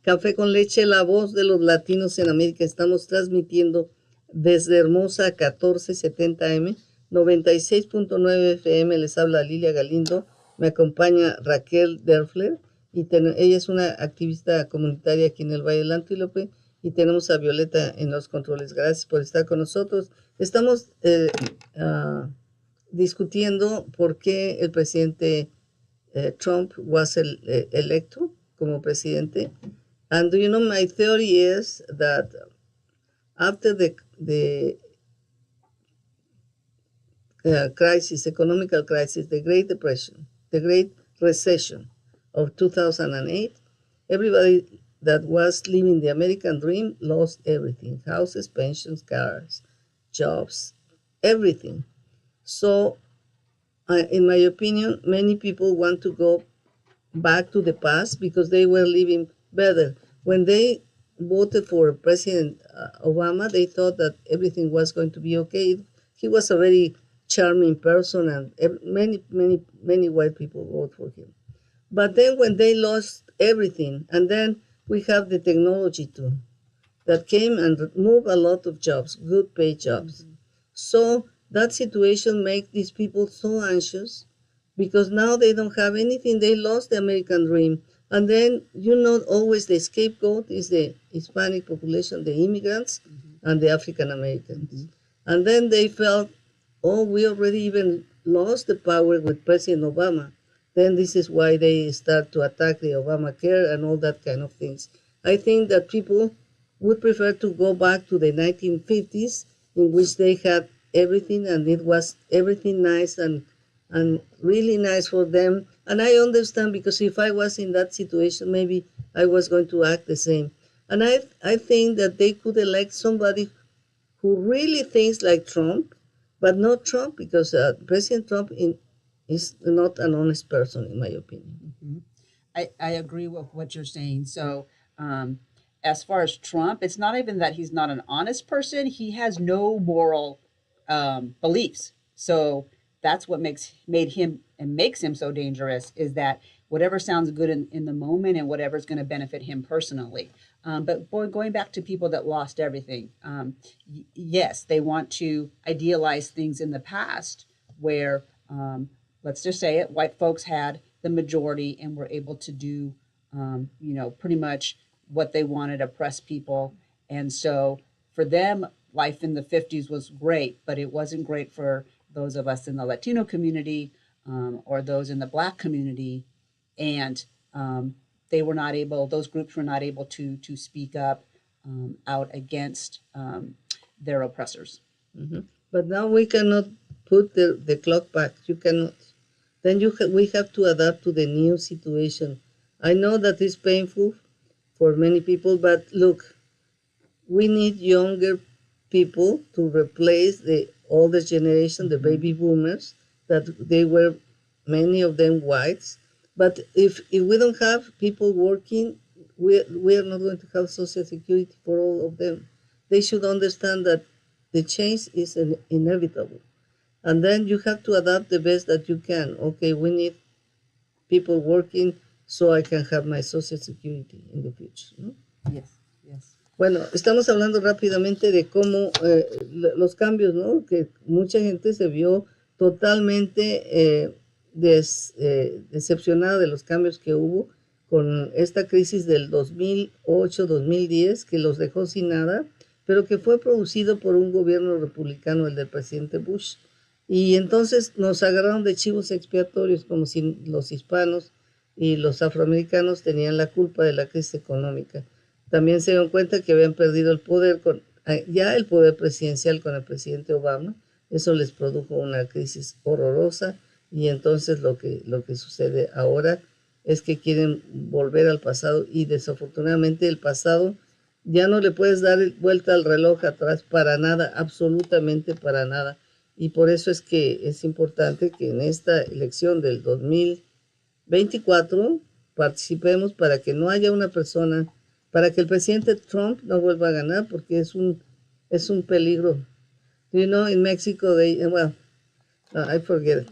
Café con Leche, la voz de los latinos en América. Estamos transmitiendo desde Hermosa 1470M, 96.9 FM. Les habla Lilia Galindo. Me acompaña Raquel Derfler. Ella es una activista comunitaria aquí en el Valle del Antelope. Y tenemos a Violeta en los controles. Gracias por estar con nosotros. Estamos discutiendo por qué el presidente Trump was electo como presidente. And do you know, my theory is that after the crisis, economical crisis, the Great Depression, the Great Recession of 2008, everybody that was living the American dream lost everything: houses, pensions, cars, jobs, everything. So, in my opinion, many people want to go back to the past because they were living better. When they voted for President Obama, they thought that everything was going to be okay. He was a very charming person, and many white people voted for him. But then when they lost everything, and then we have the technology too, that came and moved a lot of jobs, good paid jobs. Mm-hmm. So that situation makes these people so anxious because now they don't have anything. They lost the American dream. And then, always the scapegoat is the Hispanic population, the immigrants, mm-hmm. and the African Americans. Mm-hmm. And then they felt, oh, we already even lost the power with President Obama. Then this is why they start to attack the Obamacare and all that kind of things. I think that people would prefer to go back to the 1950s, in which they had everything, and it was everything nice and really nice for them. And I understand, because if I was in that situation, maybe I was going to act the same. And I think that they could elect somebody who really thinks like Trump, but not Trump, because President Trump is not an honest person, in my opinion. Mm-hmm. I agree with what you're saying. So, as far as Trump, it's not even that he's not an honest person. He has no moral beliefs. So that's what makes him so dangerous, is that whatever sounds good in the moment and whatever's going to benefit him personally. But going back to people that lost everything, yes, they want to idealize things in the past where, let's just say it, white folks had the majority and were able to do, pretty much what they wanted, oppress people. And so for them, life in the 50s was great, but it wasn't great for those of us in the Latino community, or those in the Black community. And those groups were not able to speak up out against their oppressors. Mm-hmm. But now we cannot put the clock back. You cannot. Then we have to adapt to the new situation. I know that it's painful for many people, but look, we need younger people to replace the older generation, the baby boomers, that they were, many of them, whites. But if we don't have people working, we are not going to have Social Security for all of them. They should understand that the change is inevitable. And then you have to adapt the best that you can. Okay, we need people working so I can have my Social Security in the future, ¿no? Yes, yes. Bueno, estamos hablando rápidamente de cómo los cambios, ¿no? Que mucha gente se vio totalmente decepcionada de los cambios que hubo con esta crisis del 2008-2010, que los dejó sin nada, pero que fue producido por un gobierno republicano, el del presidente Bush. Y entonces nos agarraron de chivos expiatorios, como si los hispanos y los afroamericanos tenían la culpa de la crisis económica. También se dieron cuenta que habían perdido el poder, ya el poder presidencial con el presidente Obama. Eso les produjo una crisis horrorosa, y entonces lo que sucede ahora es que quieren volver al pasado, y desafortunadamente el pasado ya no le puedes dar vuelta al reloj atrás para nada, absolutamente para nada. Y por eso es que es importante que en esta elección del 2024 participemos, para que no haya una persona, para que el presidente Trump no vuelva a ganar, porque es un peligro. You know, in Mexico, I forget it.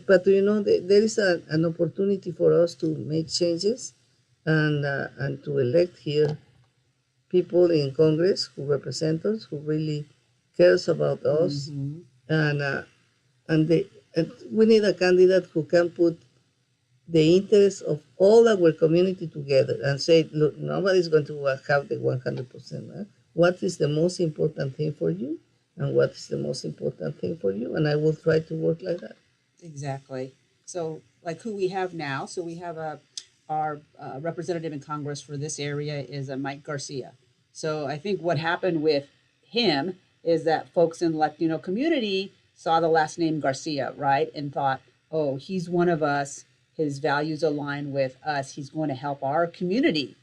But you know, there is an opportunity for us to make changes and to elect here people in Congress who represent us, who really cares about us, Mm-hmm. and and we need a candidate who can put the interests of all our community together and say, look, nobody's going to have the 100%. Right? What is the most important thing for you? And what is the most important thing for you? And I will try to work like that. Exactly. So, like who we have now, so we have our representative in Congress for this area is Mike Garcia. So I think what happened with him is that folks in the Latino community saw the last name Garcia, right, and thought, oh, he's one of us. His values align with us. He's going to help our community.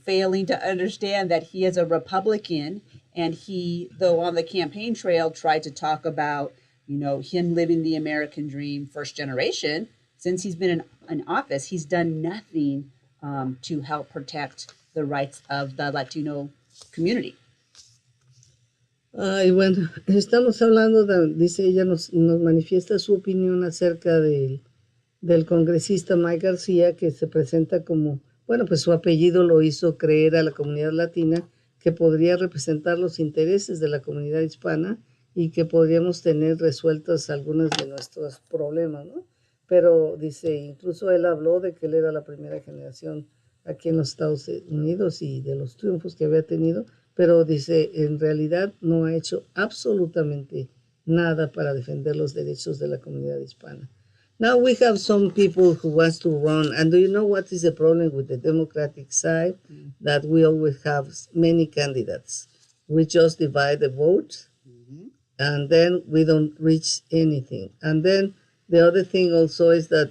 Failing to understand that he is a Republican, and he, though on the campaign trail, tried to talk about him living the American dream, first generation. Since he's been in office, he's done nothing to help protect the rights of the Latino community. Y bueno, estamos hablando dice ella, nos manifiesta su opinión acerca del congresista Mike García, que se presenta como, bueno, pues su apellido lo hizo creer a la comunidad latina que podría representar los intereses de la comunidad hispana y que podríamos tener resueltos algunos de nuestros problemas, ¿no? Pero dice, incluso él habló de que él era la primera generación aquí en los Estados Unidos y de los triunfos que había tenido, pero dice, en realidad no ha hecho absolutamente nada para defender los derechos de la comunidad hispana. Now we have some people who wants to run, and do you know what is the problem with the Democratic side? That we always have many candidates. We just divide the vote, and then we don't reach anything. And then the other thing also is that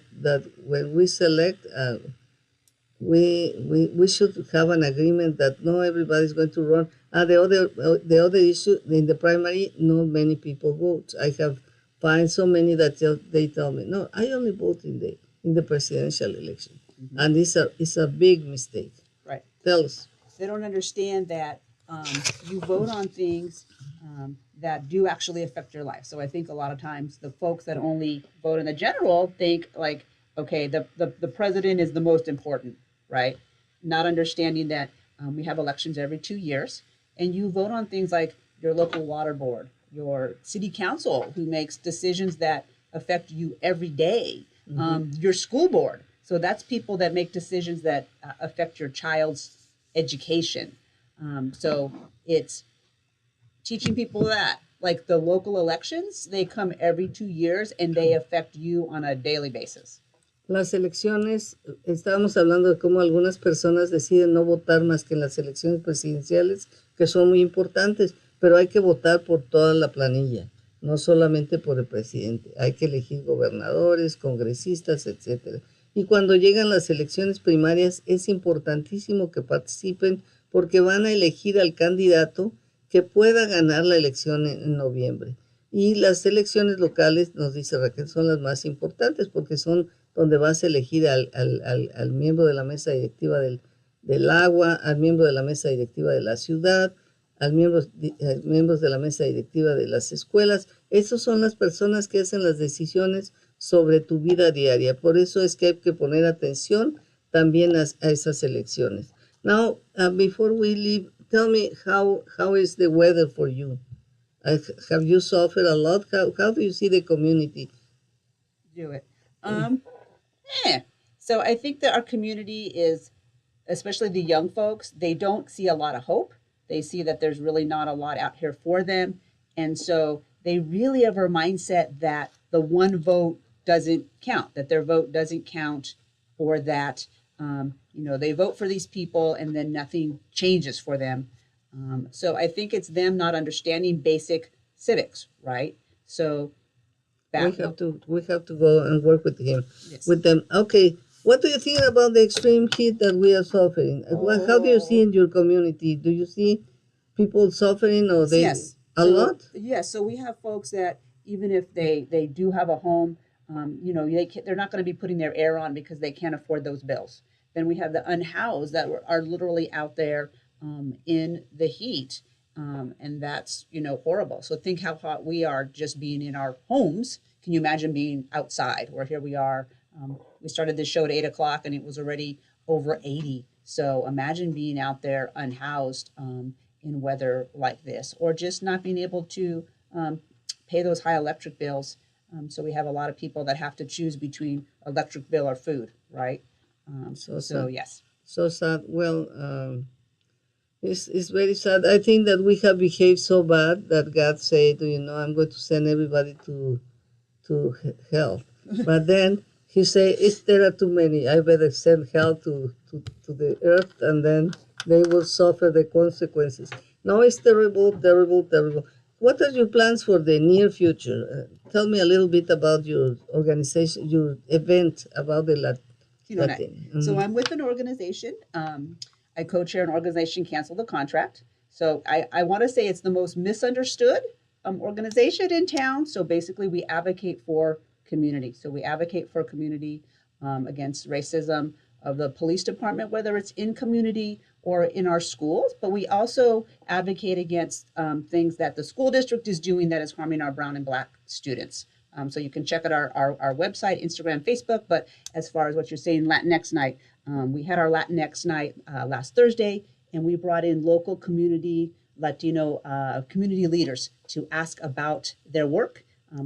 when we select, we should have an agreement that not everybody's going to run. And the other issue in the primary, not many people vote. I have find so many that they tell me, no, I only vote in the presidential election, and it's a big mistake. Right. Tell us. They don't understand that you vote on things that do actually affect your life. So I think a lot of times the folks that only vote in the general think like, okay, the president is the most important, right? Not understanding that we have elections every 2 years, and you vote on things like your local water board, your city council, who makes decisions that affect you every day, your school board. So that's people that make decisions that affect your child's education. So it's teaching people that, like the local elections, they come every 2 years and they affect you on a daily basis. Las elecciones, estábamos hablando de cómo algunas personas deciden no votar más que en las elecciones presidenciales, que son muy importantes, pero hay que votar por toda la planilla, no solamente por el presidente. Hay que elegir gobernadores, congresistas, etc. Y cuando llegan las elecciones primarias es importantísimo que participen porque van a elegir al candidato que pueda ganar la elección en noviembre. Y las elecciones locales, nos dice Raquel, son las más importantes porque son donde vas a elegir al miembro de la mesa directiva del agua, al miembro de la mesa directiva de la ciudad, miembros de la mesa directiva de las escuelas. Esas son las personas que hacen las decisiones sobre tu vida diaria. Por eso es que hay que poner atención también a esas elecciones. Now, before we leave, tell me how is the weather for you? Have you suffered a lot? How do you see the community? Do it. So I think that our community is, especially the young folks, they don't see a lot of hope. They see that there's really not a lot out here for them. And so they really have a mindset that the one vote doesn't count, that their vote doesn't count, or that, they vote for these people and then nothing changes for them. So I think it's them not understanding basic civics, right? So we have to go and work with him, yes. With them. Okay. What do you think about the extreme heat that we are suffering? How do you see in your community? Do you see people suffering or they yes. a lot? Yes. So we have folks that even if they do have a home, they're not going to be putting their air on because they can't afford those bills. Then we have the unhoused that are literally out there in the heat. And that's, horrible. So think how hot we are just being in our homes. Can you imagine being outside? Where here we are. We started this show at 8:00 and it was already over 80. So imagine being out there unhoused in weather like this, or just not being able to pay those high electric bills. So we have a lot of people that have to choose between electric bill or food, right? So So sad. yes. So sad. Well, it's very sad. I think that we have behaved so bad that God said, you know, I'm going to send everybody to hell. But then he said, if there are too many, I better send hell to the earth, and then they will suffer the consequences. No, it's terrible, terrible, terrible. What are your plans for the near future? Tell me a little bit about your organization, your event about the Night. Latin. So I'm with an organization. I co-chair an organization, Cancel the Contract. So I want to say it's the most misunderstood organization in town. So basically, we advocate for community. So we advocate for community against racism of the police department, whether it's in community or in our schools. But we also advocate against things that the school district is doing that is harming our brown and black students. So you can check out our website, Instagram, Facebook. But as far as what you're saying, Latinx night, we had our Latinx night last Thursday, and we brought in local community, Latino community leaders to ask about their work.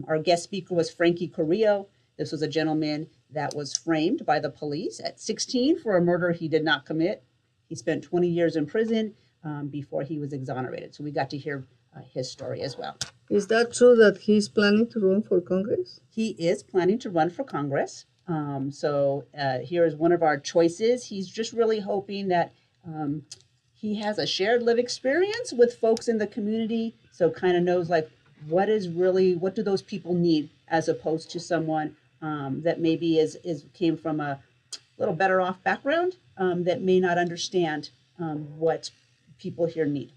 Our guest speaker was Frankie Carrillo. This was a gentleman that was framed by the police at 16 for a murder he did not commit. He spent 20 years in prison before he was exonerated. So we got to hear his story as well. Is that true that he's planning to run for Congress? He is planning to run for Congress. Here is one of our choices. He's just really hoping that he has a shared live experience with folks in the community, so kind of knows like what do those people need, as opposed to someone that maybe came from a little better off background that may not understand what people here need.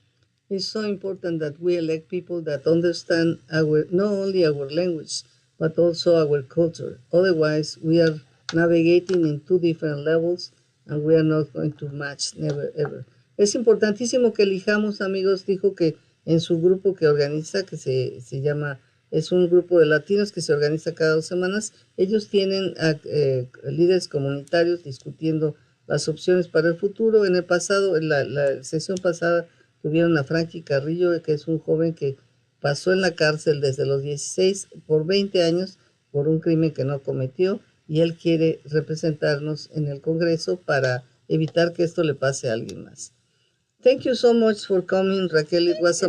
It's so important that we elect people that understand not only our language, but also our culture. Otherwise, we are navigating in two different levels and we are not going to match, never ever. Es importantísimo que elijamos, amigos. Dijo que en su grupo que organiza, que se llama, es un grupo de latinos que se organiza cada 2 semanas. Ellos tienen líderes comunitarios discutiendo las opciones para el futuro. En el pasado, en la sesión pasada, tuvieron a Frankie Carrillo, que es un joven que pasó en la cárcel desde los 16 por 20 años por un crimen que no cometió, y él quiere representarnos en el Congreso para evitar que esto le pase a alguien más. Thank you so much for coming, Raquel. It was a